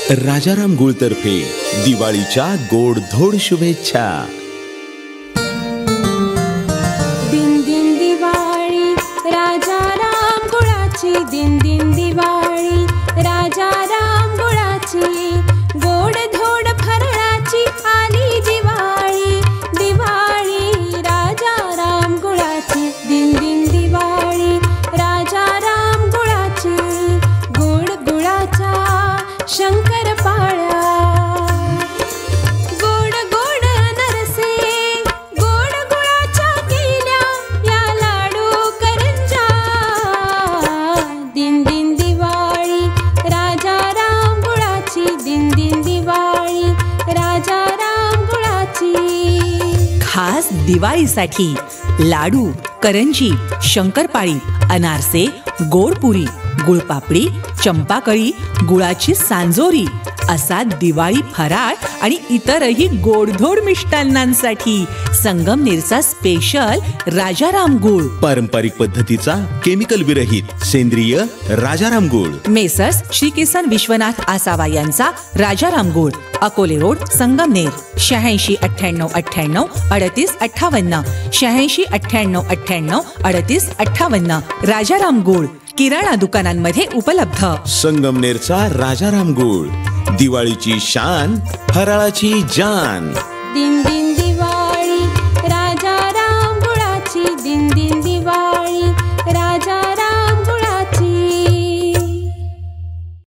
राजाराम गुळ तर्फे दिवाळीच्या गोडधोड शुभेच्छा। दिन दिन दिवाळी राजाराम गुळाची, दिन दिन दिवाळी राजाराम गुळाची, गोडधोड फराळाची आली दिवाळी, दिवाळी राजाराम गुळाची, दिन दिन दिवाळी राजाराम गुळाची, गोड गुळाचा शंकरपाळ्या, गोड गोड नरसे गोड गुळाच्या केल्या या लाडू करंजा, दिन दिन दिवाळी राजाराम गुळाची, दिन दिन दिवाळी राजाराम गुळाची। खास दिवाळीसाठी लाडू, करंजी, शंकरपाळी, अनारसे, गोडपुरी, गुळपापडी, चंपाकळी, गुळाची सांजोरी असा दिवाळी फराळ आणि इतरही गोडधोड मिष्टान्नांसाठी संगमनेरचा स्पेशल राजाराम गुळ, पारंपरिक पद्धतीचा केमिकल विरहित सेंद्रिय राजाराम गुळ। मेसर्स श्री किसन विश्वनाथ आसावा यांचा राजाराम गुळ, अकोले रोड, संगमनेर, 86 98 98 38 58, 86 98 98 38 58। राजाराम गुळ किराणा दुकानांमध्ये उपलब्ध। संगमनेरचा राजाराम गुळ, दिवाळीची शान, फराळाची जान। दिन दिन